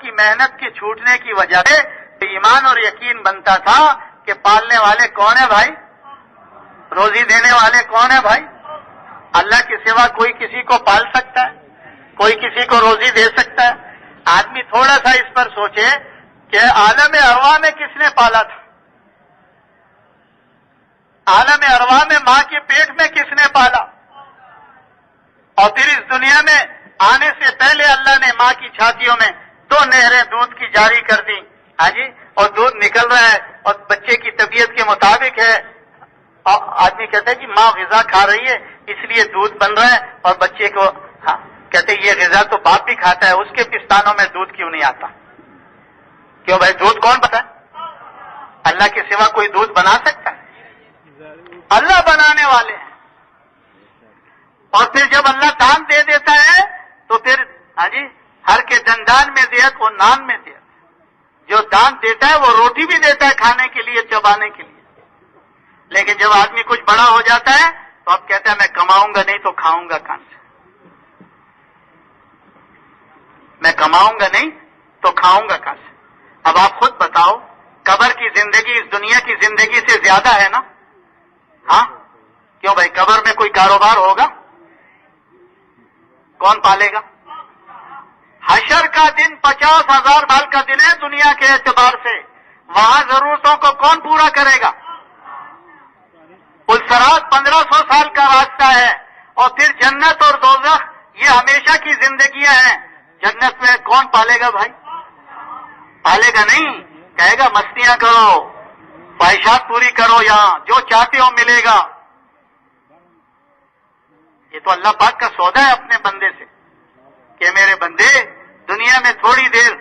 کی محنت کے چھوٹنے کی وجہ سے ایمان اور یقین بنتا تھا کہ پالنے والے کون ہیں بھائی، روزی دینے والے کون ہیں بھائی؟ اللہ کے سوا کوئی کسی کو پال سکتا ہے، کوئی کسی کو روزی دے سکتا ہے؟ آدمی تھوڑا سا اس پر سوچے کہ عالم ارواح میں کس نے پالا تھا، عالم ارواح میں ماں کے پیٹ میں کس نے پالا، اور پھر اس دنیا میں آنے سے پہلے اللہ نے ماں کی چھاتیوں میں 2 نہریں دودھ کی جاری کر دی، ہاں جی، اور دودھ نکل رہا ہے اور بچے کی طبیعت کے مطابق ہے، اور آدمی کہتا ہے کہ ماں غذا کھا رہی ہے اس لیے دودھ بن رہا ہے، اور بچے کو کہتے ہیں یہ غذا تو باپ بھی کھاتا ہے، اس کے پستانوں میں دودھ کیوں نہیں آتا؟ کیوں بھائی، دودھ کون بتا ہے؟ اللہ کے سوا کوئی دودھ بنا سکتا ہے؟ اللہ بنانے والے ہیں۔ اور پھر جب اللہ دان دے دیتا ہے تو پھر ہاں جی، ہر کے دندان میں دیت وہ نان میں دیت، جو دان دیتا ہے وہ روٹی بھی دیتا ہے کھانے کے لیے، چبانے کے لیے، لیکن جب آدمی کچھ بڑا ہو جاتا ہے تو اب کہتا ہے میں کماؤں گا نہیں تو کھاؤں گا کہاں سے، میں کماؤں گا نہیں تو کھاؤں گا کہاں سے؟ اب آپ خود بتاؤ، قبر کی زندگی اس دنیا کی زندگی سے زیادہ ہے نا؟ ہاں کیوں بھائی، قبر میں کوئی کاروبار ہوگا؟ کون پالے گا؟ حشر کا دن 50,000 سال کا دن ہے دنیا کے اعتبار سے، وہاں ضرورتوں کو کون پورا کرے گا؟ الصراط 1500 سال کا راستہ ہے، اور پھر جنت اور دوزخ یہ ہمیشہ کی زندگیاں ہیں، جنت میں کون پالے گا بھائی؟ پالے گا نہیں، کہے گا مستیاں کرو، خواہشات پوری کرو، یہاں جو چاہتے ہو ملے گا۔ یہ تو اللہ پاک کا سودا ہے اپنے بندے سے کہ میرے بندے دنیا میں تھوڑی دیر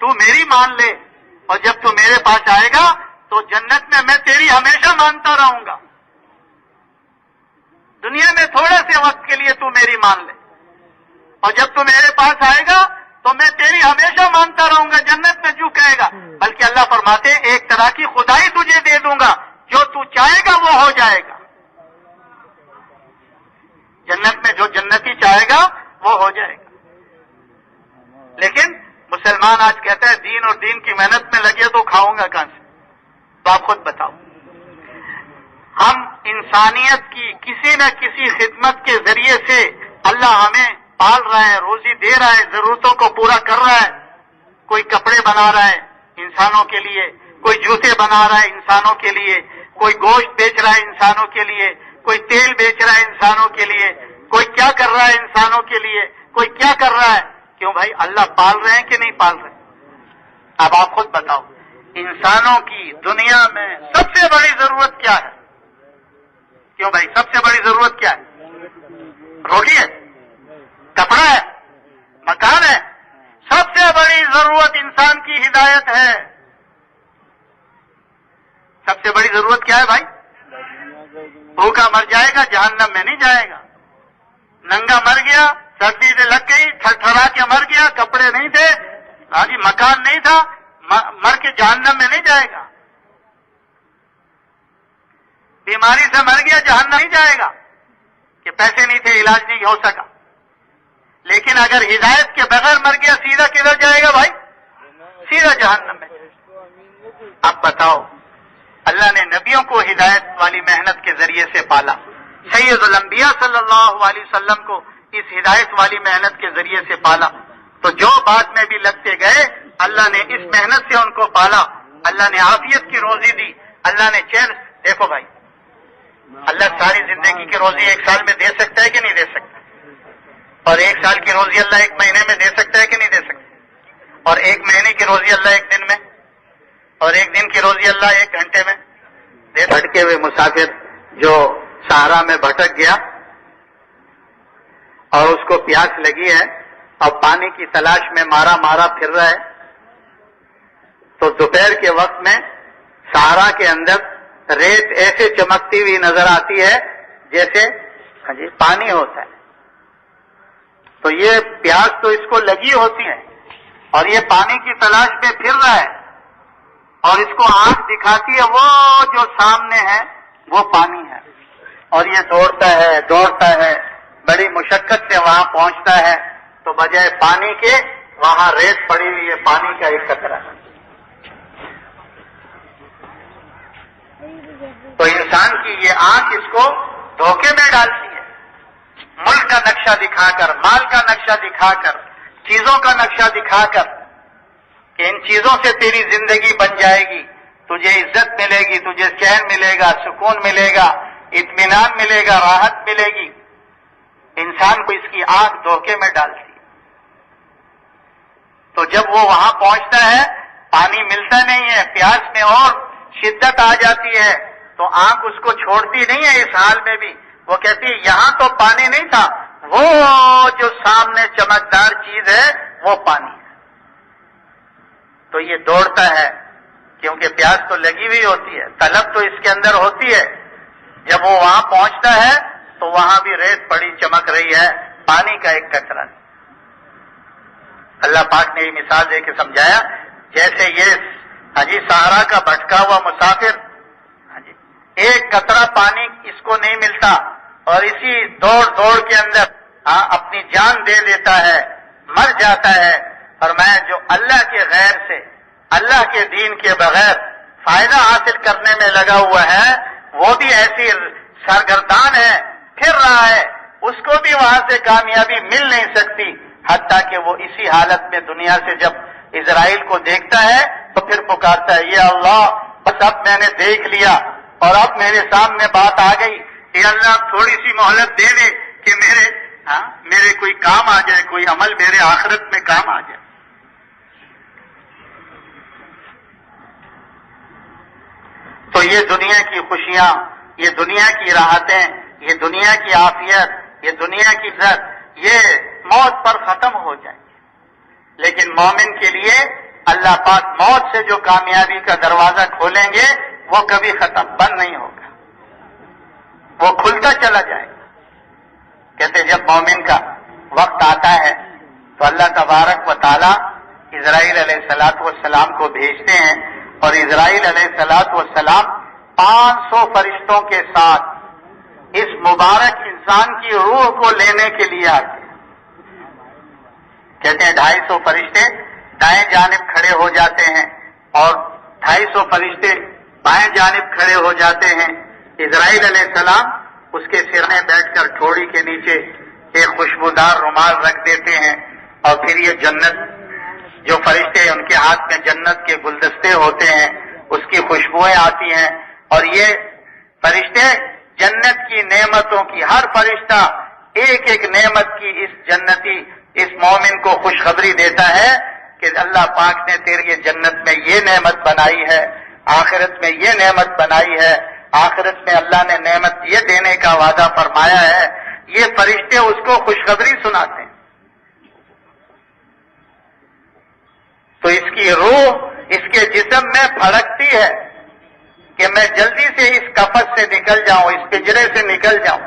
تو میری مان لے، اور جب تو میرے پاس آئے گا تو جنت میں تیری ہمیشہ مانتا رہوں گا، دنیا میں تھوڑے سے وقت کے لیے تو میری مان لے، اور جب تو میرے پاس آئے گا تو میں تیری ہمیشہ مانتا رہوں گا، جنت میں جو کہے گا۔ بلکہ اللہ فرماتے ایک طرح کی خدائی تجھے دے دوں گا، جو تو چاہے گا وہ ہو جائے گا، جنت میں جو جنتی چاہے گا وہ ہو جائے گا۔ لیکن مسلمان آج کہتا ہے دین اور دین کی محنت میں لگے تو کھاؤں گا کہاں سے؟ تو آپ خود بتاؤ، ہم انسانیت کی کسی نہ کسی خدمت کے ذریعے سے اللہ ہمیں پال رہا ہے، روزی دے رہا ہے، ضرورتوں کو پورا کر رہا ہے۔ کوئی کپڑے بنا رہا ہے انسانوں کے لیے، کوئی جوتے بنا رہا ہے انسانوں کے لیے، کوئی گوشت بیچ رہا ہے انسانوں کے لیے، کوئی تیل بیچ رہا ہے انسانوں کے لیے، کوئی کیا کر رہا ہے انسانوں کے لیے، کوئی کیا کر رہا ہے۔ کیوں بھائی، اللہ پال رہے ہیں کہ نہیں پال رہے؟ اب آپ خود بتاؤ، انسانوں کی دنیا میں سب سے بڑی ضرورت کیا ہے؟ کیوں بھائی، سب سے بڑی ضرورت کیا ہے؟ روٹی ہے، کپڑا ہے، مکان ہے۔ سب سے بڑی ضرورت انسان کی ہدایت ہے۔ سب سے بڑی ضرورت کیا ہے بھائی؟ بھوکا مر جائے گا جہنم میں نہیں جائے گا، ننگا مر گیا سردی سے لگ گئی تھرتھرا کے مر گیا، کپڑے نہیں تھے، ہاں جی مکان نہیں تھا، مر کے جہنم میں نہیں جائے گا، بیماری سے مر گیا جہنم نہیں جائے گا کہ پیسے نہیں تھے علاج نہیں ہو سکا۔ لیکن اگر ہدایت کے بغیر مر گیا سیدھا کدھر جائے گا بھائی؟ سیدھا جہنم میں۔ اب بتاؤ، اللہ نے نبیوں کو ہدایت والی محنت کے ذریعے سے پالا، سید الانبیاء صلی اللہ علیہ وسلم کو اس ہدایت والی محنت کے ذریعے سے پالا، تو جو بات میں بھی لگتے گئے اللہ نے اس محنت سے ان کو پالا، اللہ نے عافیت کی روزی دی، اللہ نے چین۔ دیکھو بھائی، اللہ ساری زندگی کی روزی ایک سال میں دے سکتا ہے کہ نہیں دے سکتا؟ اور ایک سال کی روزی اللہ ایک مہینے میں دے سکتا ہے کہ نہیں دے سکتا؟ اور ایک مہینے کی روزی اللہ ایک دن میں، اور ایک دن کی روزی اللہ ایک گھنٹے میں دے۔ بھٹکے ہوئے مسافر جو صحرا میں بھٹک گیا اور اس کو پیاس لگی ہے اور پانی کی تلاش میں مارا پھر رہا ہے، تو دوپہر کے وقت میں صحرا کے اندر ریت ایسے چمکتی ہوئی نظر آتی ہے جیسے پانی ہوتا ہے۔ تو یہ پیاس تو اس کو لگی ہوتی ہے اور یہ پانی کی تلاش میں پھر رہا ہے، اور اس کو آنکھ دکھاتی ہے وہ جو سامنے ہے وہ پانی ہے، اور یہ دوڑتا ہے، بڑی مشقت سے وہاں پہنچتا ہے، تو بجائے پانی کے وہاں ریت پڑی ہوئی ہے پانی کا ایک قطرہ. تو انسان کی یہ آنکھ اس کو دھوکے میں ڈالتی ہے، ملک کا نقشہ دکھا کر، مال کا نقشہ دکھا کر، چیزوں کا نقشہ دکھا کر کہ ان چیزوں سے تیری زندگی بن جائے گی، تجھے عزت ملے گی، تجھے چین ملے گا، سکون ملے گا، اطمینان ملے گا، راحت ملے گی. انسان کو اس کی آنکھ دھوکے میں ڈالتی ہے. تو جب وہ وہاں پہنچتا ہے پانی ملتا نہیں ہے، پیاس میں اور شدت آ جاتی ہے، تو آنکھ اس کو چھوڑتی نہیں ہے. اس حال میں بھی وہ کہتی ہے یہاں تو پانی نہیں تھا، وہ جو سامنے چمکدار چیز ہے وہ پانی ہے. تو یہ دوڑتا ہے کیونکہ پیاس تو لگی ہوئی ہوتی ہے، طلب تو اس کے اندر ہوتی ہے. جب وہ وہاں پہنچتا ہے تو وہاں بھی ریت پڑی چمک رہی ہے، پانی کا ایک قطرہ. اللہ پاک نے یہ مثال دے کے سمجھایا جیسے یہ صحرا کا بھٹکا ہوا مسافر، ایک قطرہ پانی اس کو نہیں ملتا اور اسی دوڑ دوڑ کے اندر اپنی جان دے دیتا ہے، مر جاتا ہے. اور میں جو اللہ کے غیر سے، اللہ کے دین کے بغیر فائدہ حاصل کرنے میں لگا ہوا ہے، وہ بھی ایسی سرگردان ہے، پھر رہا ہے، اس کو بھی وہاں سے کامیابی مل نہیں سکتی. حتیٰ کہ وہ اسی حالت میں دنیا سے جب اسرائیل کو دیکھتا ہے تو پھر پکارتا ہے یہ اللہ بس اب میں نے دیکھ لیا اور اب میرے سامنے بات آ گئی، یہ اللہ تھوڑی سی مہلت دے دے کہ میرے کوئی کام آ جائے، کوئی عمل میرے آخرت میں کام آ جائے. تو یہ دنیا کی خوشیاں، یہ دنیا کی راحتیں، یہ دنیا کی عافیت، یہ دنیا کی عزت، یہ موت پر ختم ہو جائیں گے. لیکن مومن کے لیے اللہ پاک موت سے جو کامیابی کا دروازہ کھولیں گے وہ کبھی ختم بند نہیں ہوگا، وہ کھلتا چلا جائے گا. کہتے جب مومن کا وقت آتا ہے تو اللہ تبارک و تعالی اسرائیل علیہ الصلوۃ والسلام کو بھیجتے ہیں، اور اسرائیل علیہ الصلوۃ والسلام 500 فرشتوں کے ساتھ اس مبارک انسان کی روح کو لینے کے لیے آتے ہیں. کہتے ہیں 250 فرشتے دائیں جانب کھڑے ہو جاتے ہیں اور 250 فرشتے بائیں جانب کھڑے ہو جاتے ہیں. اسرائیل علیہ السلام اس کے سر میں بیٹھ کر ٹھوڑی کے نیچے ایک خوشبودار رومال رکھ دیتے ہیں، اور پھر یہ جنت جو فرشتے ان کے ہاتھ میں جنت کے گلدستے ہوتے ہیں اس کی خوشبوئیں آتی ہیں، اور یہ فرشتے جنت کی نعمتوں کی، ہر فرشتہ ایک ایک نعمت کی اس جنتی اس مومن کو خوشخبری دیتا ہے کہ اللہ پاک نے تیری جنت میں یہ نعمت بنائی ہے، آخرت میں یہ نعمت بنائی ہے، آخرت میں اللہ نے نعمت یہ دینے کا وعدہ فرمایا ہے. یہ فرشتے اس کو خوشخبری سناتے ہیں. تو اس کی روح اس کے جسم میں پھڑکتی ہے کہ میں جلدی سے اس قفس سے نکل جاؤں، اس پنجرے سے نکل جاؤں.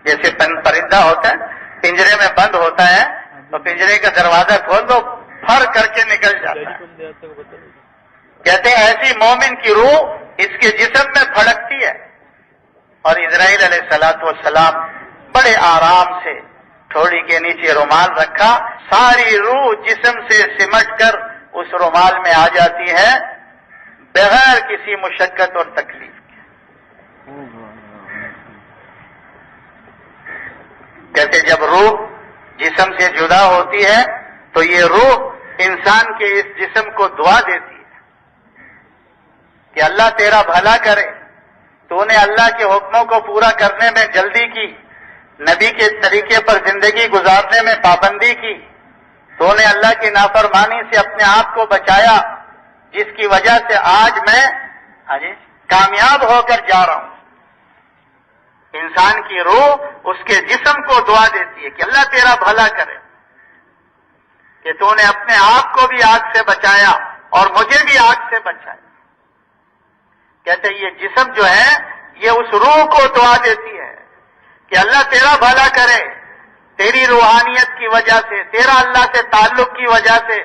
جیسے پرندہ ہوتا ہے پنجرے میں بند ہوتا ہے تو پنجرے کا دروازہ کھول دو پھر کر کے نکل جاتا ہے. کہتے ہیں ایسی مومن کی روح اس کے جسم میں پھڑکتی ہے. اور اسرائیل علیہ الصلوۃ والسلام بڑے آرام سے ٹھوڑی کے نیچے رومال رکھا، ساری روح جسم سے سمٹ کر اس رومال میں آ جاتی ہے بغیر کسی مشقت اور تکلیف کے. کہتے جب روح جسم سے جدا ہوتی ہے تو یہ روح انسان کے اس جسم کو دعا دیتی ہے کہ اللہ تیرا بھلا کرے، تو نے اللہ کے حکموں کو پورا کرنے میں جلدی کی، نبی کے طریقے پر زندگی گزارنے میں پابندی کی، تو نے اللہ کی نافرمانی سے اپنے آپ کو بچایا، جس کی وجہ سے آج میں کامیاب ہو کر جا رہا ہوں. انسان کی روح اس کے جسم کو دعا دیتی ہے کہ اللہ تیرا بھلا کرے کہ تو نے اپنے آپ کو بھی آگ سے بچایا اور مجھے بھی آگ سے بچایا. کہتے یہ جسم جو ہے یہ اس روح کو دعا دیتی ہے کہ اللہ تیرا بھلا کرے، تیری روحانیت کی وجہ سے، تیرا اللہ سے تعلق کی وجہ سے،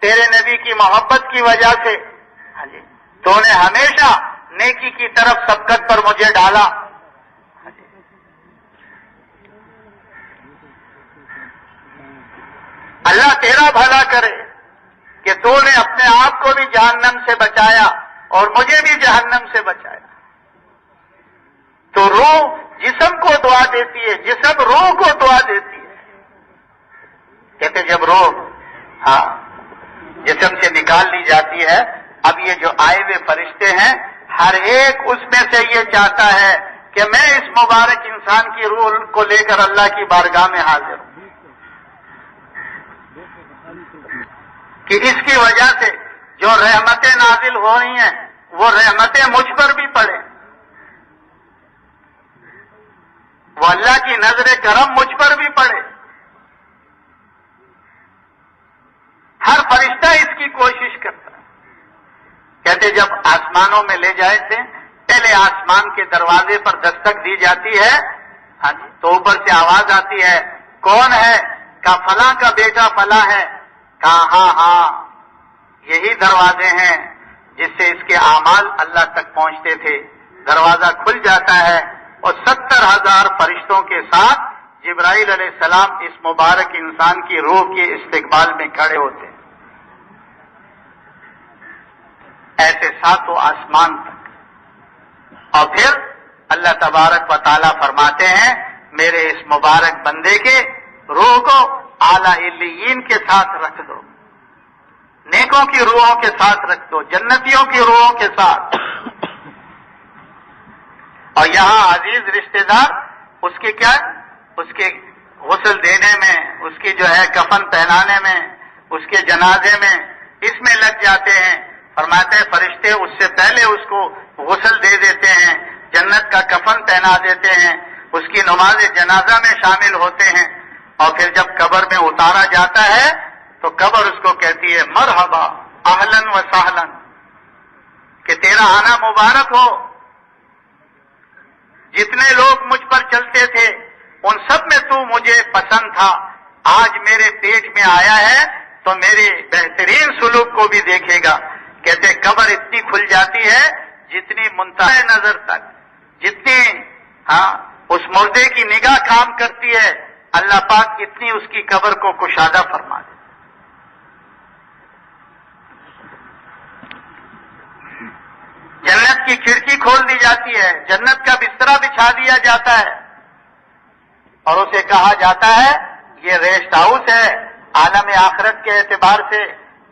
تیرے نبی کی محبت کی وجہ سے تو نے ہمیشہ نیکی کی طرف سبقت پر مجھے ڈالا. اللہ تیرا بھلا کرے کہ تو نے اپنے آپ کو بھی جہنم سے بچایا اور مجھے بھی جہنم سے بچایا. تو روح جسم کو دعا دیتی ہے، جسم روح کو دعا دیتی ہے. کہتے جب روح جسم سے نکال لی جاتی ہے، اب یہ جو آئے ہوئے فرشتے ہیں ہر ایک اس میں سے یہ چاہتا ہے کہ میں اس مبارک انسان کی روح کو لے کر اللہ کی بارگاہ میں حاضر ہوں، کہ اس کی وجہ سے جو رحمتیں نازل ہو رہی ہیں وہ رحمتیں مجھ پر بھی پڑیں، وہ اللہ کی نظر کرم مجھ پر بھی پڑے. ہر فرشتہ اس کی کوشش کرتا ہے. کہتے جب آسمانوں میں لے جائے تھے، پہلے آسمان کے دروازے پر دستک دی جاتی ہے، ہاں جی، تو اوپر سے آواز آتی ہے، کون ہے؟ کہا فلاں کا بیٹا فلاں ہے. کہا ہاں یہی دروازے ہیں جس سے اس کے اعمال اللہ تک پہنچتے تھے. دروازہ کھل جاتا ہے اور 70,000 فرشتوں کے ساتھ جبرائیل علیہ السلام اس مبارک انسان کی روح کے استقبال میں کھڑے ہوتے ہیں. ایسے ساتوں آسمان تک. اور پھر اللہ تبارک و تعالیٰ فرماتے ہیں میرے اس مبارک بندے کے روح کو اعلیٰ علیین کے ساتھ رکھ دو، نیکوں کی روحوں کے ساتھ رکھ دو، جنتیوں کی روحوں کے ساتھ. اور یہاں عزیز رشتہ دار اس کے کیا، اس کے غسل دینے میں، اس کی جو ہے کفن پہنانے میں، اس کے جنازے میں، اس میں لگ جاتے ہیں. فرماتے ہیں فرشتے اس سے پہلے اس کو غسل دے دیتے ہیں، جنت کا کفن پہنا دیتے ہیں، اس کی نماز جنازہ میں شامل ہوتے ہیں. اور پھر جب قبر میں اتارا جاتا ہے تو قبر اس کو کہتی ہے مرحبا اہلن و سہلن، کہ تیرا آنا مبارک ہو. جتنے لوگ مجھ پر چلتے تھے ان سب میں تو مجھے پسند تھا، آج میرے پیٹ میں آیا ہے تو میرے بہترین سلوک کو بھی دیکھے گا. کہتے قبر اتنی کھل جاتی ہے جتنی منتہا نظر تک، جتنی اس مردے کی نگاہ کام کرتی ہے، اللہ پاک اتنی اس کی قبر کو کشادہ فرما دے. جنت کی کھڑکی کھول دی جاتی ہے، جنت کا بسترا بچھا دیا جاتا ہے اور اسے کہا جاتا ہے یہ ریسٹ ہاؤس ہے. عالم آخرت کے اعتبار سے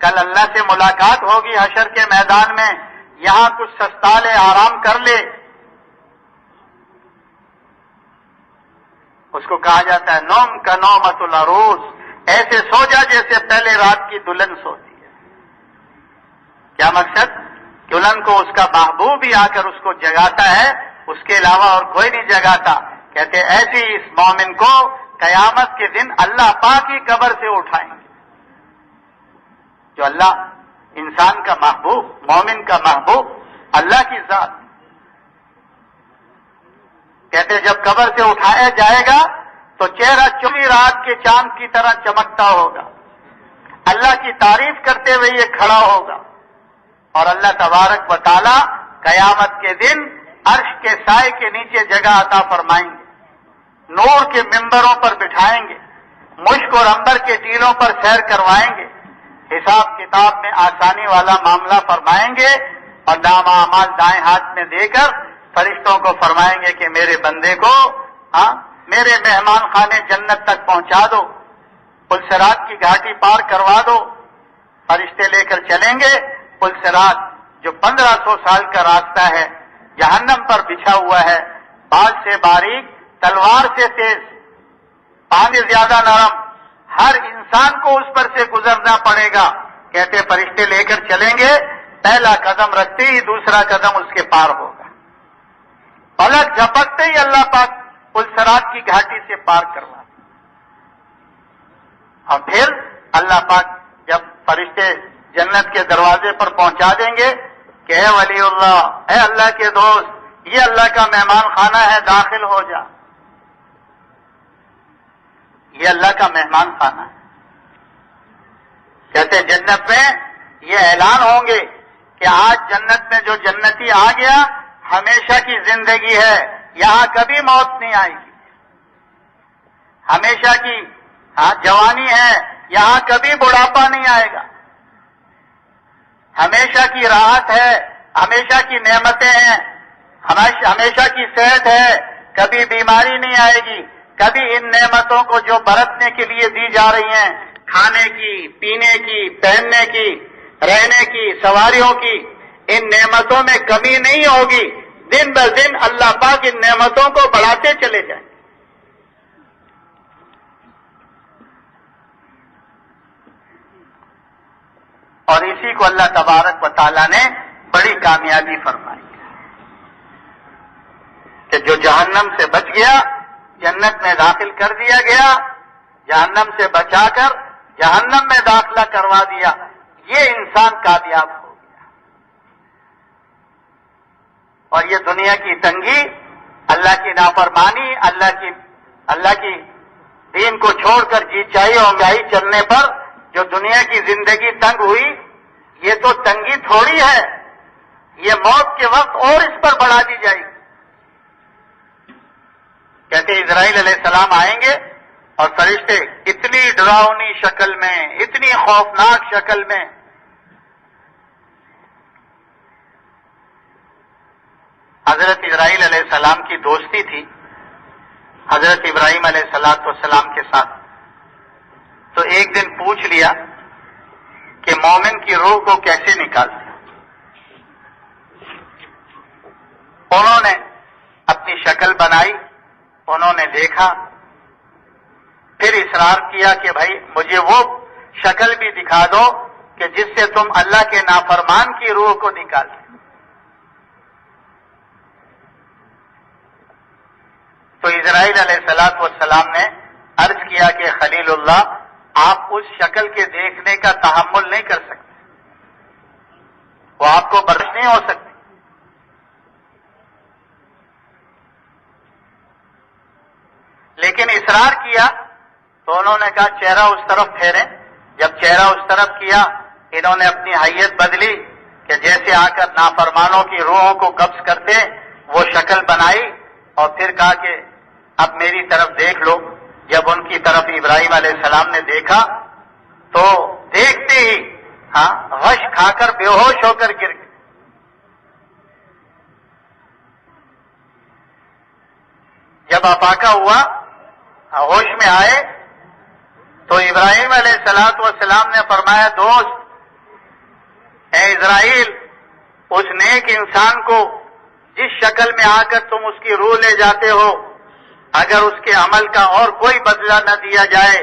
کل اللہ سے ملاقات ہوگی حشر کے میدان میں، یہاں کچھ سستا لے، آرام کر لے. اس کو کہا جاتا ہے نوم کا نومت العروس، ایسے سو جا جیسے پہلے رات کی دلہن سوتی ہے. کیا مقصد؟ دلہن کو اس کا محبوب ہی آ کر اس کو جگاتا ہے، اس کے علاوہ اور کوئی نہیں جگاتا. کہتے ایسی اس مومن کو قیامت کے دن اللہ پاک ہی قبر سے اٹھائیں گے. جو اللہ انسان کا محبوب، مومن کا محبوب اللہ کی ذات. کہتے جب قبر سے اٹھایا جائے گا تو چہرہ چوری رات کے چاند کی طرح چمکتا ہوگا، اللہ کی تعریف کرتے ہوئے یہ کھڑا ہوگا. اور اللہ تبارک و تعالی قیامت کے دن عرش کے سائے کے نیچے جگہ عطا فرمائیں گے، نور کے ممبروں پر بٹھائیں گے، مشک اور عنبر کے ٹیلوں پر سیر کروائیں گے، حساب کتاب میں آسانی والا معاملہ فرمائیں گے. اور نام اعمال دائیں ہاتھ میں دے کر فرشتوں کو فرمائیں گے کہ میرے بندے کو میرے مہمان خانے جنت تک پہنچا دو، پل صراط کی گھاٹی پار کروا دو. فرشتے لے کر چلیں گے. پل صراط جو 1500 سال کا راستہ ہے، جہنم پر بچھا ہوا ہے، بال سے باریک، تلوار سے تیز، پانی زیادہ نرم، ہر انسان کو اس پر سے گزرنا پڑے گا. کہتے فرشتے لے کر چلیں گے، پہلا قدم رکھتے ہی دوسرا قدم اس کے پار ہوگا، پلک جھپکتے ہی اللہ پاک پل صراط کی گھاٹی سے پار کروا. اور پھر اللہ پاک جب فرشتے جنت کے دروازے پر پہنچا دیں گے کہ اے ولی اللہ، اے اللہ کے دوست، یہ اللہ کا مہمان خانہ ہے، داخل ہو جا. یہ اللہ کا مہمان خانہ ہے. کہتے جنت میں یہ اعلان ہوں گے کہ آج جنت میں جو جنتی آ گیا ہمیشہ کی زندگی ہے، یہاں کبھی موت نہیں آئے گی، ہمیشہ کی جوانی ہے، یہاں کبھی بڑھاپا نہیں آئے گا، ہمیشہ کی راحت ہے، ہمیشہ کی نعمتیں ہیں، ہمیشہ کی صحت ہے، کبھی بیماری نہیں آئے گی۔ کبھی ان نعمتوں کو جو برتنے کے لیے دی جا رہی ہیں، کھانے کی، پینے کی، پہننے کی، رہنے کی، سواریوں کی، ان نعمتوں میں کمی نہیں ہوگی۔ دن بہ دن اللہ پاک ان نعمتوں کو بڑھاتے چلے جائیں۔ اور اسی کو اللہ تبارک و تعالیٰ نے بڑی کامیابی فرمائی کہ جو جہنم سے بچ گیا جنت میں داخل کر دیا گیا، جہنم سے بچا کر جہنم میں داخلہ کروا دیا، یہ انسان کامیاب ہو گیا۔ اور یہ دنیا کی تنگی، اللہ کی نافرمانی، اللہ کی دین کو چھوڑ کر جی چاہیے اور گاہی چلنے پر جو دنیا کی زندگی تنگ ہوئی، یہ تو تنگی تھوڑی ہے، یہ موت کے وقت اور اس پر بڑھا دی جائے گی۔ کہتے اسرائیل علیہ السلام آئیں گے اور فرشتے اتنی ڈراؤنی شکل میں، اتنی خوفناک شکل میں، حضرت اسرائیل علیہ السلام کی دوستی تھی حضرت ابراہیم علیہ السلام کے ساتھ، تو ایک دن پوچھ لیا کہ مومن کی روح کو کیسے نکالتے ہیں۔ انہوں نے اپنی شکل بنائی، انہوں نے دیکھا، پھر اصرار کیا کہ بھائی مجھے وہ شکل بھی دکھا دو کہ جس سے تم اللہ کے نافرمان کی روح کو نکالتے۔ تو اسرائیل علیہ السلام نے عرض کیا کہ خلیل اللہ، آپ اس شکل کے دیکھنے کا تحمل نہیں کر سکتے، وہ آپ کو برداشت نہیں ہو سکتی۔ لیکن اصرار کیا تو انہوں نے کہا چہرہ اس طرف پھیریں۔ جب چہرہ اس طرف کیا، انہوں نے اپنی حیت بدلی کہ جیسے آ کر نافرمانوں کی روحوں کو قبض کرتے، وہ شکل بنائی اور پھر کہا کہ اب میری طرف دیکھ لو۔ جب ان کی طرف ابراہیم علیہ السلام نے دیکھا تو دیکھتے ہی غش کھا کر بے ہوش ہو کر گر گئے۔ جب افاقہ ہوا، ہوش میں آئے تو ابراہیم علیہ السلام نے فرمایا دوست، اے اسرائیل، اس نیک انسان کو جس شکل میں آ کر تم اس کی روح لے جاتے ہو، اگر اس کے عمل کا اور کوئی بدلہ نہ دیا جائے،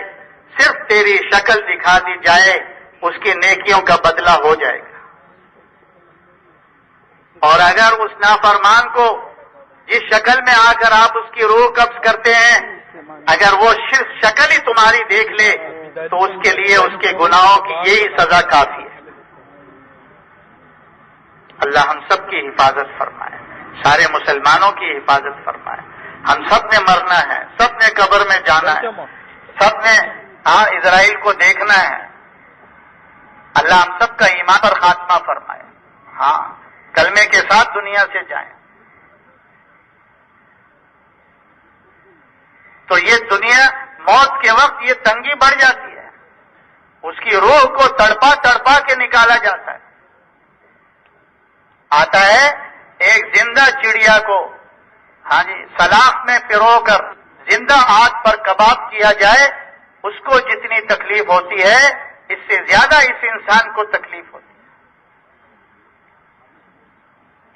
صرف تیری شکل دکھا دی جائے، اس کی نیکیوں کا بدلہ ہو جائے گا۔ اور اگر اس نافرمان کو جس شکل میں آ کر آپ اس کی روح قبض کرتے ہیں، اگر وہ صرف شکل ہی تمہاری دیکھ لے تو اس کے لیے اس کے گناہوں کی یہی سزا کافی ہے۔ اللہ ہم سب کی حفاظت فرمائے، سارے مسلمانوں کی حفاظت فرمائے۔ ہم سب نے مرنا ہے، سب نے قبر میں جانا ہے، سب نے اسرائیل کو دیکھنا ہے۔ اللہ ہم سب کا ایمان پر خاتمہ فرمائے، کلمے کے ساتھ دنیا سے جائیں۔ تو یہ دنیا موت کے وقت یہ تنگی بڑھ جاتی ہے، اس کی روح کو تڑپا تڑپا کے نکالا جاتا ہے۔ آتا ہے ایک زندہ چڑیا کو سلاخ میں پرو کر زندہ آگ پر کباب کیا جائے، اس کو جتنی تکلیف ہوتی ہے اس سے زیادہ اس انسان کو تکلیف ہوتی ہے۔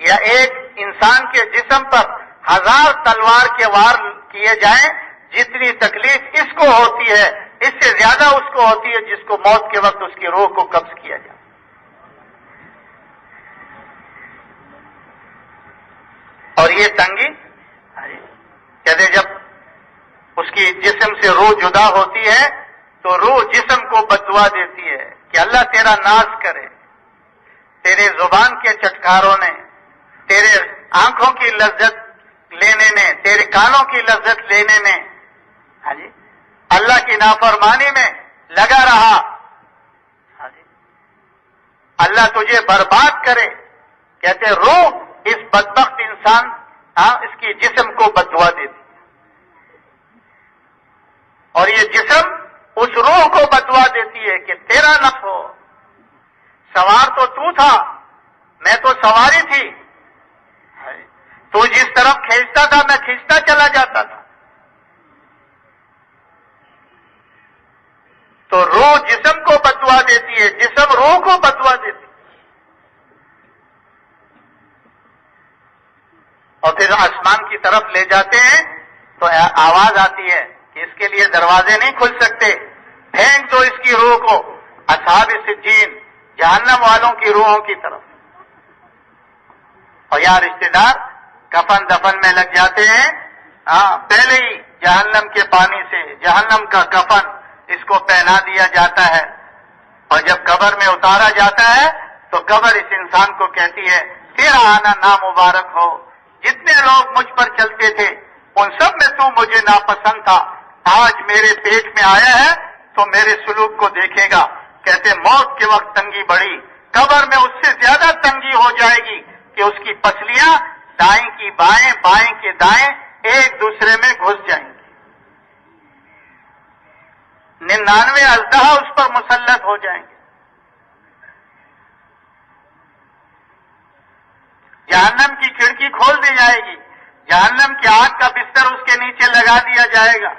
یا ایک انسان کے جسم پر 1000 تلوار کے وار کیے جائیں، جتنی تکلیف اس کو ہوتی ہے اس سے زیادہ اس کو ہوتی ہے جس کو موت کے وقت اس کی روح کو قبض کیا جائے۔ اور یہ تنگی کہتے جب اس کی جسم سے روح جدا ہوتی ہے تو روح جسم کو بددعا دیتی ہے کہ اللہ تیرا ناز کرے، تیرے زبان کے چٹکاروں نے، تیرے آنکھوں کی لذت لینے نے، تیرے کانوں کی لذت لینے نے اللہ کی نافرمانی میں لگا رہا، اللہ تجھے برباد کرے۔ کہتے روح اس بدبخت انسان اس کی جسم کو بددعا دیتی، اور یہ جسم اس روح کو بتوا دیتی ہے کہ تیرا نفس ہو، سوار تو تھا، میں تو سواری تھی، تو جس طرف کھینچتا تھا میں کھینچتا چلا جاتا تھا۔ تو روح جسم کو بتوا دیتی ہے، جسم روح کو بتوا دیتی ہے۔ اور پھر آسمان کی طرف لے جاتے ہیں تو آواز آتی ہے کہ اس کے لیے دروازے نہیں کھل سکتے، پھینک دو اس کی روح کو اصحاب سجین، جہنم والوں کی روحوں کی طرف۔ اور یا رشتے دار کفن دفن میں لگ جاتے ہیں، پہلے ہی جہنم کے پانی سے جہنم کا کفن اس کو پہنا دیا جاتا ہے، اور جب قبر میں اتارا جاتا ہے تو قبر اس انسان کو کہتی ہے تیرا آنا نامبارک ہو، جتنے لوگ مجھ پر چلتے تھے ان سب میں تو مجھے ناپسند تھا، آج میرے پیٹ میں آیا ہے تو میرے سلوک کو دیکھے گا۔ کہتے موت کے وقت تنگی بڑھی، قبر میں اس سے زیادہ تنگی ہو جائے گی کہ اس کی پسلیاں دائیں کی بائیں، بائیں کے دائیں ایک دوسرے میں گھس جائیں گی، 99 اژدہا اس پر مسلط ہو جائیں گے۔ جہنم کی کھڑکی کھول دی جائے گی، جہنم کی آگ کا بستر اس کے نیچے لگا دیا جائے گا،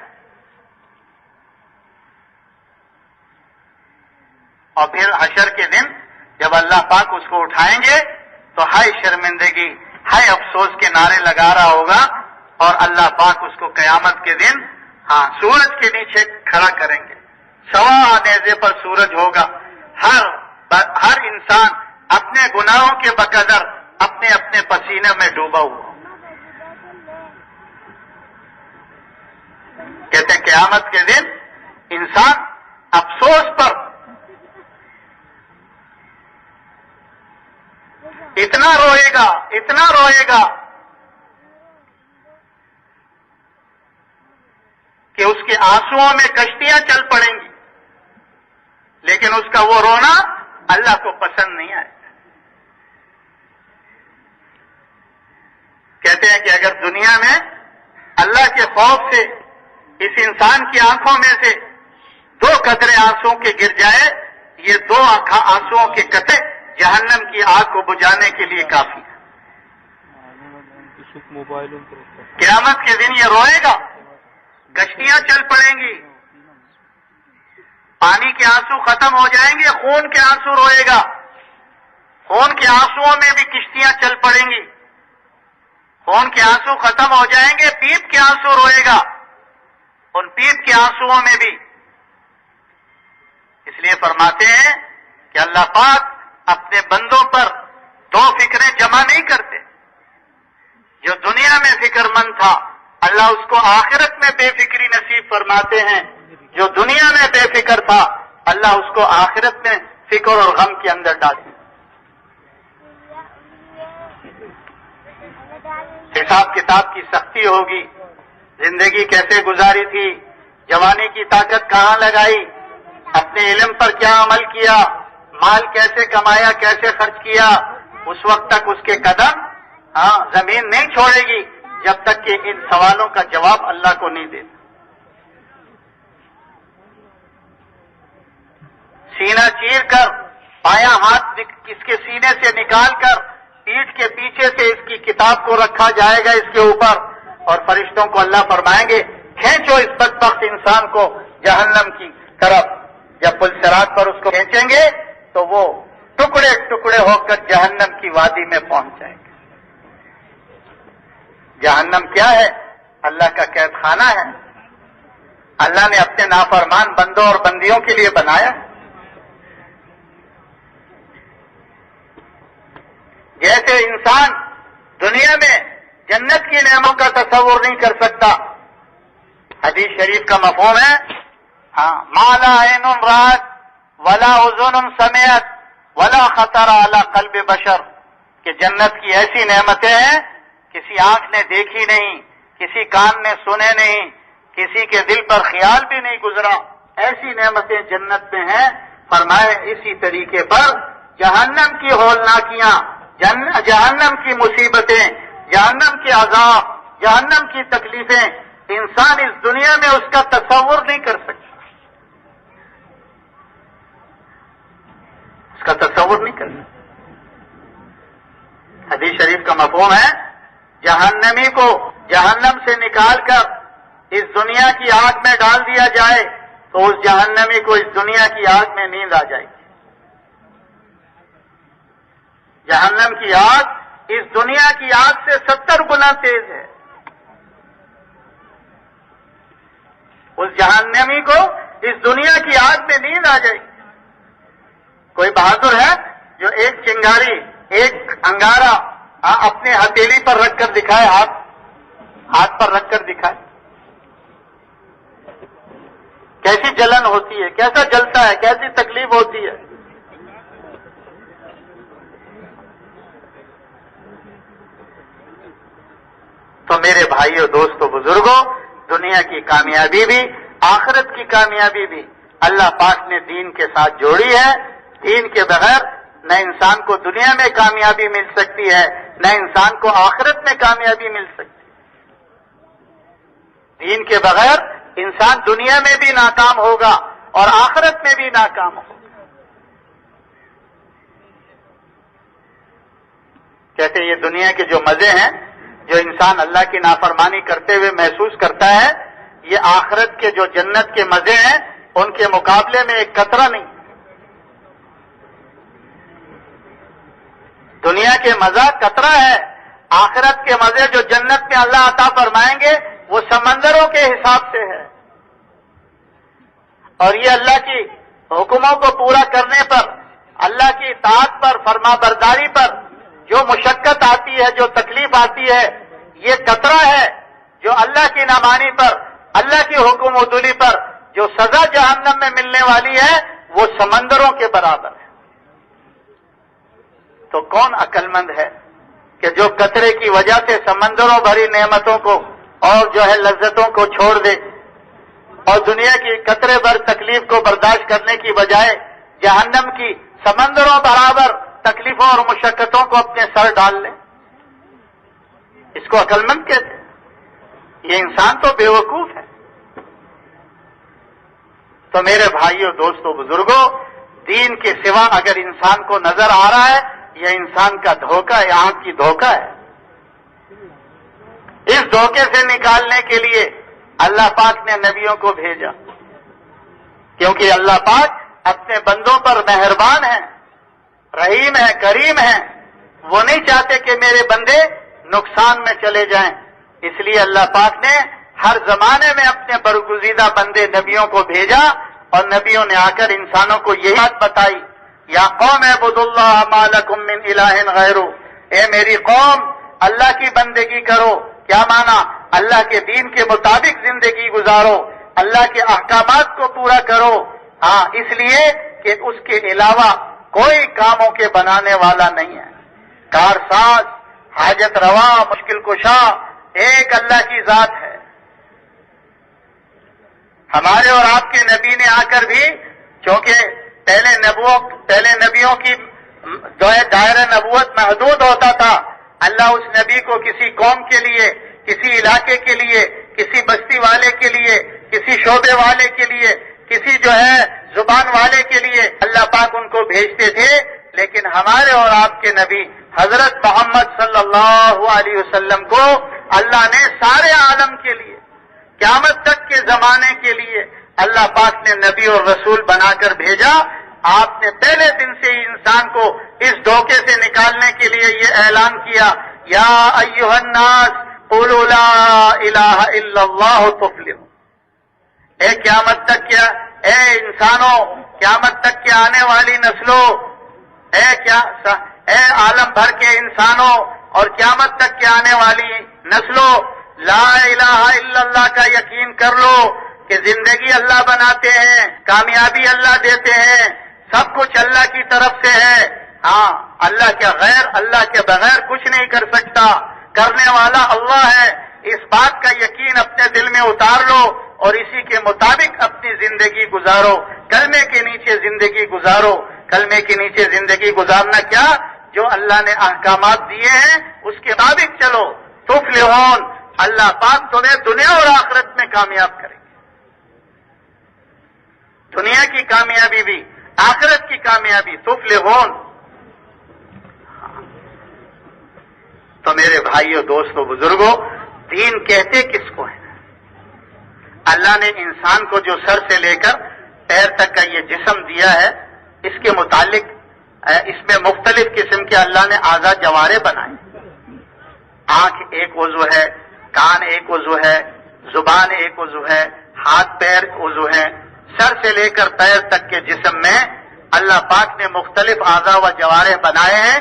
اور پھر حشر کے دن جب اللہ پاک اس کو اٹھائیں گے تو ہائے شرمندگی، ہائے افسوس کے نعرے لگا رہا ہوگا، اور اللہ پاک اس کو قیامت کے دن سورج کے نیچے کھڑا کریں گے، سوا نیزے پر سورج ہوگا، ہر انسان اپنے گناہوں کے بقدر اپنے اپنے پسینے میں ڈوبا ہوا۔ کہتے ہیں قیامت کے دن انسان افسوس پر اتنا روئے گا، اتنا روئے گا کہ اس کے آنسوؤں میں کشتیاں چل پڑیں گی، لیکن اس کا وہ رونا اللہ کو پسند نہیں آئے گا۔ کہتے ہیں کہ اگر دنیا میں اللہ کے خوف سے اس انسان کی آنکھوں میں سے 2 قطرے آنسوؤں کے گر جائے، یہ 2 آنسوؤں کے قطرے جہنم کی آگ کو بجھانے کے لیے کافی ہے۔ قیامت کے دن یہ روئے گا، کشتیاں چل پڑیں گی، پانی کے آنسو ختم ہو جائیں گے، خون کے آنسو روئے گا، خون کے آنسوؤں میں بھی کشتیاں چل پڑیں گی، خون کے آنسو ختم ہو جائیں گے، پیپ کے آنسو روئے گا، ان پیپ کے آنسوؤں میں بھی۔ اس لیے فرماتے ہیں کہ اللہ پاک اپنے بندوں پر 2 فکریں جمع نہیں کرتے۔ جو دنیا میں فکر مند تھا اللہ اس کو آخرت میں بے فکری نصیب فرماتے ہیں، جو دنیا میں بے فکر تھا اللہ اس کو آخرت میں فکر اور غم کے اندر ڈالتے۔ حساب کتاب کی سختی ہوگی، زندگی کیسے گزاری تھی، جوانی کی طاقت کہاں لگائی، اپنے علم پر کیا عمل کیا، مال کیسے کمایا، کیسے خرچ کیا، اس وقت تک اس کے قدم زمین نہیں چھوڑے گی جب تک کہ ان سوالوں کا جواب اللہ کو نہیں دے۔ سینہ چیر کر، بایاں ہاتھ اس کے سینے سے نکال کر پیٹھ کے پیچھے سے اس کی کتاب کو رکھا جائے گا اس کے اوپر، اور فرشتوں کو اللہ فرمائیں گے کھینچو اس بدبخت انسان کو جہنم کی طرف۔ جب پل صراط پر اس کو کھینچیں گے تو وہ ٹکڑے ٹکڑے ہو کر جہنم کی وادی میں پہنچ جائیں گے۔ جہنم کیا ہے؟ اللہ کا قید خانہ ہے، اللہ نے اپنے نافرمان بندوں اور بندیوں کے لیے بنایا۔ جیسے انسان دنیا میں جنت کی نعمتوں کا تصور نہیں کر سکتا، حدیث شریف کا مفہوم ہے ما لا عین رأت ولا اذن سمعت ولا خطر علی قلب بشر، کہ جنت کی ایسی نعمتیں ہیں کسی آنکھ نے دیکھی نہیں، کسی کان نے سنے نہیں، کسی کے دل پر خیال بھی نہیں گزرا، ایسی نعمتیں جنت میں ہیں۔ فرمائے اسی طریقے پر جہنم کی ہولناکیاں، جہنم کی مصیبتیں، جہنم کے عذاب، جہنم کی تکلیفیں انسان اس دنیا میں اس کا تصور نہیں کر سکتا۔ اس کا تصور نہیں کرنا. حدیث شریف کا مفہوم ہے جہنمی کو جہنم سے نکال کر اس دنیا کی آگ میں ڈال دیا جائے تو اس جہنمی کو اس دنیا کی آگ میں نیند آ جائے گی. جہنم کی آگ اس دنیا کی آگ سے 70 گنا تیز ہے. اس جہنمی کو اس دنیا کی آگ میں نیند آ جائے گی. کوئی بہادر ہے جو ایک چنگاری ایک انگارہ اپنے ہتھیلی پر رکھ کر دکھائے، ہاتھ پر رکھ کر دکھائے، کیسی جلن ہوتی ہے، کیسا جلتا ہے، کیسی تکلیف ہوتی ہے. تو میرے بھائیوں دوستوں بزرگوں، دنیا کی کامیابی بھی آخرت کی کامیابی بھی اللہ پاک نے دین کے ساتھ جوڑی ہے. دین کے بغیر نہ انسان کو دنیا میں کامیابی مل سکتی ہے نہ انسان کو آخرت میں کامیابی مل سکتی ہے. دین کے بغیر انسان دنیا میں بھی ناکام ہوگا اور آخرت میں بھی ناکام ہوگا. کہتے یہ دنیا کے جو مزے ہیں جو انسان اللہ کی نافرمانی کرتے ہوئے محسوس کرتا ہے، یہ آخرت کے جو جنت کے مزے ہیں ان کے مقابلے میں ایک قطرہ نہیں. دنیا کے مزہ قطرہ ہے، آخرت کے مزے جو جنت میں اللہ عطا فرمائیں گے وہ سمندروں کے حساب سے ہے. اور یہ اللہ کی حکموں کو پورا کرنے پر، اللہ کی اطاعت پر، فرما برداری پر جو مشقت آتی ہے، جو تکلیف آتی ہے، یہ قطرہ ہے. جو اللہ کی نامانی پر، اللہ کی حکم و دلی پر جو سزا جہنم میں ملنے والی ہے وہ سمندروں کے برابر ہے. تو کون عقل مند ہے کہ جو قطرے کی وجہ سے سمندروں بھری نعمتوں کو اور جو ہے لذتوں کو چھوڑ دے اور دنیا کی قطرے بھر تکلیف کو برداشت کرنے کی بجائے جہنم کی سمندروں برابر تکلیفوں اور مشقتوں کو اپنے سر ڈال لے. اس کو عقل مند کہتے ہیں. یہ انسان تو بے وقوف ہے. تو میرے بھائیوں دوستوں بزرگوں، دین کے سوا اگر انسان کو نظر آ رہا ہے یہ انسان کا دھوکہ ہے، آنکھ کی دھوکہ ہے. اس دھوکے سے نکالنے کے لیے اللہ پاک نے نبیوں کو بھیجا، کیونکہ اللہ پاک اپنے بندوں پر مہربان ہے، رحیم ہے، کریم ہے. وہ نہیں چاہتے کہ میرے بندے نقصان میں چلے جائیں. اس لیے اللہ پاک نے ہر زمانے میں اپنے برگزیدہ بندے نبیوں کو بھیجا اور نبیوں نے آ کر انسانوں کو یہی بات بتائی، یا قوم اعبدوا اللہ ما لکم من الہ غیرہ. اے میری قوم، اللہ کی بندگی کرو. کیا مانا؟ اللہ کے دین کے مطابق زندگی گزارو، اللہ کے احکامات کو پورا کرو. ہاں، اس لیے کہ اس کے علاوہ کوئی کاموں کے بنانے والا نہیں ہے. کارساز، حاجت روا، مشکل کشا ایک اللہ کی ذات ہے. ہمارے اور آپ کے نبی نے آ کر بھی، چونکہ پہلے نبیوں کی دائرہ نبوت محدود ہوتا تھا، اللہ اس نبی کو کسی قوم کے لیے، کسی علاقے کے لیے، کسی بستی والے کے لیے، کسی شعبے والے کے لیے، کسی جو ہے زبان والے کے لیے اللہ پاک ان کو بھیجتے تھے. لیکن ہمارے اور آپ کے نبی حضرت محمد صلی اللہ علیہ وسلم کو اللہ نے سارے عالم کے لیے، قیامت تک کے زمانے کے لیے اللہ پاک نے نبی اور رسول بنا کر بھیجا. آپ نے پہلے دن سے ہی انسان کو اس دھوکے سے نکالنے کے لیے یہ اعلان کیا، یا ایھا الناس قولوا لا الہ الا اللہ تفلحوا. اے قیامت تک کیا، اے انسانوں، قیامت تک کے آنے والی نسلوں، اے عالم بھر کے انسانوں اور قیامت تک کے آنے والی نسلوں، لا الہ الا اللہ کا یقین کر لو کہ زندگی اللہ بناتے ہیں، کامیابی اللہ دیتے ہیں، سب کچھ اللہ کی طرف سے ہے. ہاں، اللہ کے بغیر کچھ نہیں کر سکتا، کرنے والا اللہ ہے. اس بات کا یقین اپنے دل میں اتار لو اور اسی کے مطابق اپنی زندگی گزارو. کلمے کے نیچے زندگی گزارو. کلمے کے نیچے زندگی گزارنا کیا؟ جو اللہ نے احکامات دیے ہیں اس کے مطابق چلو. تفلحون، اللہ پاک تمہیں دنیا اور آخرت میں کامیاب کرے. دنیا کی کامیابی بھی، آخرت کی کامیابی تفلحون. تو میرے بھائیوں دوستوں بزرگوں، دین کہتے کس کو ہے؟ اللہ نے انسان کو جو سر سے لے کر پیر تک کا یہ جسم دیا ہے، اس کے متعلق اس میں مختلف قسم کے اللہ نے اعضاء جوارح بنائے. آنکھ ایک عضو ہے، کان ایک عضو ہے، زبان ایک عضو ہے، ہاتھ پیر عضو ہے. سر سے لے کر پیر تک کے جسم میں اللہ پاک نے مختلف اعضاء و جوارح بنائے ہیں.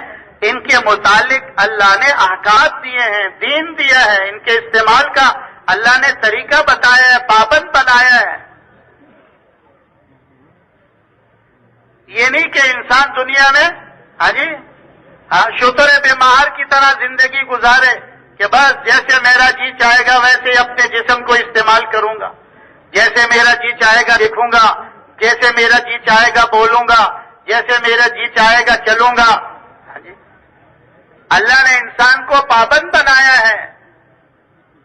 ان کے متعلق اللہ نے احکام دیے ہیں، دین دیا ہے، ان کے استعمال کا اللہ نے طریقہ بتایا ہے، پابند بنایا ہے. یہ نہیں کہ انسان دنیا میں شتر بے مہار کی طرح زندگی گزارے کہ بس جیسے میرا جی چاہے گا ویسے اپنے جسم کو استعمال کروں گا، جیسے میرا جی چاہے گا لکھوں گا، جیسے میرا جی چاہے گا بولوں گا، جیسے میرا جی چاہے گا چلوں گا. اللہ نے انسان کو پابند بنایا ہے،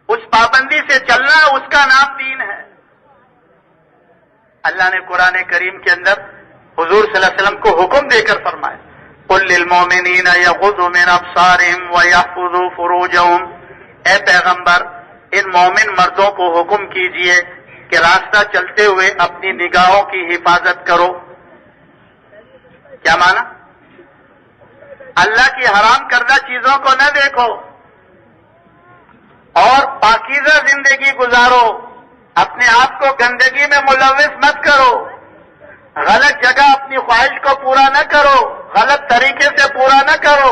اس پابندی سے چلنا اس کا نام دین ہے. اللہ نے قرآن کریم کے اندر حضور صلی اللہ علیہ وسلم کو حکم دے کر فرمایا، قل للمؤمنین یغضوا من ابصارهم ویحفظوا فروجهم. اے پیغمبر، ان مومن مردوں کو حکم کیجئے کہ راستہ چلتے ہوئے اپنی نگاہوں کی حفاظت کرو. کیا مانا؟ اللہ کی حرام کردہ چیزوں کو نہ دیکھو اور پاکیزہ زندگی گزارو. اپنے آپ کو گندگی میں ملوث مت کرو، غلط جگہ اپنی خواہش کو پورا نہ کرو، غلط طریقے سے پورا نہ کرو.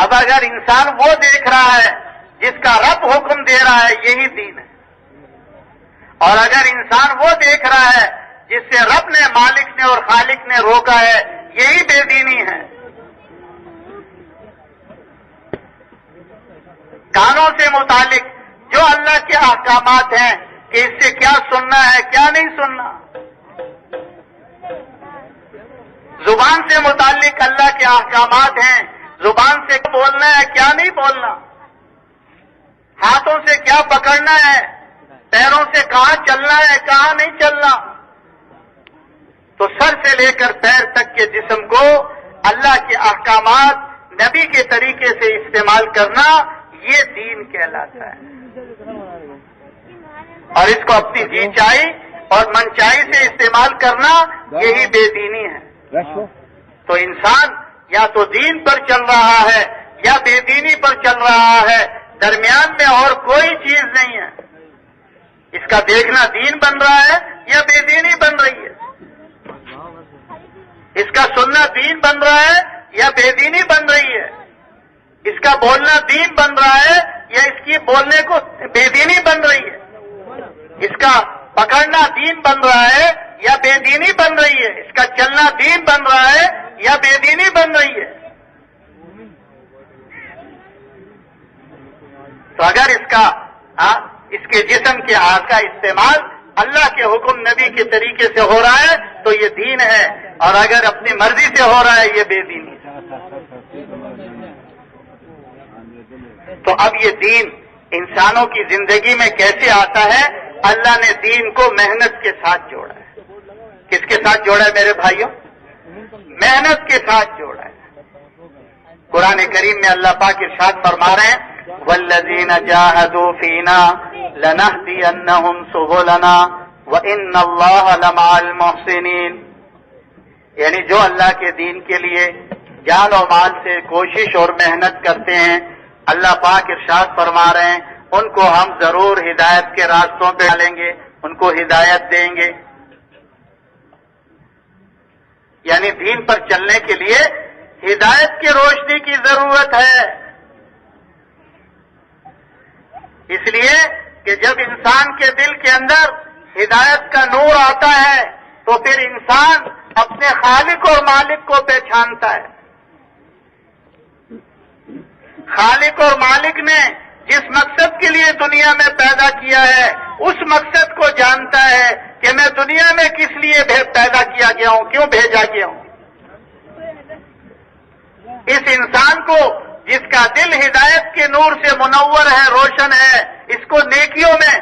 اب اگر انسان وہ دیکھ رہا ہے جس کا رب حکم دے رہا ہے، یہی دین ہے. اور اگر انسان وہ دیکھ رہا ہے جس سے رب نے، مالک نے اور خالق نے روکا ہے، یہی بے دینی ہے. کانوں سے متعلق جو اللہ کے احکامات ہیں کہ اس سے کیا سننا ہے کیا نہیں سننا. زبان سے متعلق اللہ کے احکامات ہیں، زبان سے بولنا ہے کیا نہیں بولنا، ہاتھوں سے کیا پکڑنا ہے، پیروں سے کہاں چلنا ہے کہاں نہیں چلنا. تو سر سے لے کر پیر تک کے جسم کو اللہ کے احکامات نبی کے طریقے سے استعمال کرنا، یہ دین کہلاتا ہے. اور اس کو اپنی جی چاہی اور منچائی سے استعمال کرنا، یہی بے دینی ہے. تو انسان یا تو دین پر چل رہا ہے یا بے دینی پر چل رہا ہے، درمیان میں اور کوئی چیز نہیں ہے. اس کا دیکھنا دین بن رہا ہے یا بے دینی بن رہی ہے، اس کا سننا دین بن رہا ہے یا بے دینی بن رہی ہے، اس کا بولنا دین بن رہا ہے یا اس کی بولنے کو بے دینی بن رہی ہے، اس کا پکڑنا دین بن رہا ہے یا بے دینی بن رہی ہے، اس کا چلنا دین بن رہا ہے یا بے دینی بن رہی ہے. تو اگر اس کے جسم کے ہاتھ کا استعمال اللہ کے حکم نبی کے طریقے سے ہو رہا ہے تو یہ دین ہے، اور اگر اپنی مرضی سے ہو رہا ہے یہ بے دینی ہے. تو اب یہ دین انسانوں کی زندگی میں کیسے آتا ہے؟ اللہ نے دین کو محنت کے ساتھ جوڑا ہے. کس کے ساتھ جوڑا ہے میرے بھائیوں؟ محنت کے ساتھ جوڑا ہے. قرآن کریم میں اللہ پاک ارشاد فرما رہے ہیں، والذین جاہدوا فینا لنہدینہم سبلنا وان اللہ لمع المحسنین. یعنی جو اللہ کے دین کے لیے جان و مال سے کوشش اور محنت کرتے ہیں، اللہ پاک ارشاد فرما رہے ہیں ان کو ہم ضرور ہدایت کے راستوں پہ ڈالیں گے، ان کو ہدایت دیں گے. یعنی دین پر چلنے کے لیے ہدایت کی روشنی کی ضرورت ہے. اس لیے کہ جب انسان کے دل کے اندر ہدایت کا نور آتا ہے تو پھر انسان اپنے خالق اور مالک کو پہچانتا ہے. خالق اور مالک نے جس مقصد کے لیے دنیا میں پیدا کیا ہے اس مقصد کو جانتا ہے کہ میں دنیا میں کس لیے پیدا کیا گیا ہوں، کیوں بھیجا گیا ہوں. اس انسان کو جس کا دل ہدایت کے نور سے منور ہے، روشن ہے، اس کو نیکیوں میں،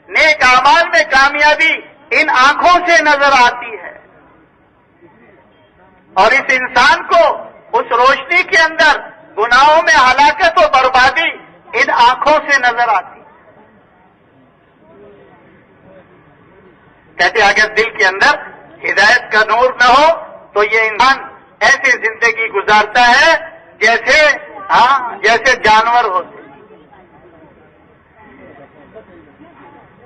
نیک اعمال میں کامیابی ان آنکھوں سے نظر آتی ہے، اور اس انسان کو اس روشنی کے اندر گناہوں میں ہلاکت و بربادی ان آنکھوں سے نظر آتی ہے۔ کہتے اگر دل کے اندر ہدایت کا نور نہ ہو تو یہ انسان ایسی زندگی گزارتا ہے جیسے جانور ہوتے،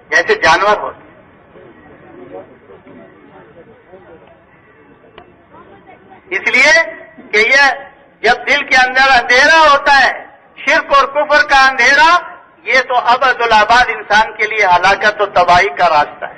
جیسے جانور ہوتے۔ اس لیے کہ یہ جب دل کے اندر اندھیرا ہوتا ہے، شرک اور کفر کا اندھیرا، یہ تو ابد الآباد انسان کے لیے ہلاکت و تباہی کا راستہ ہے۔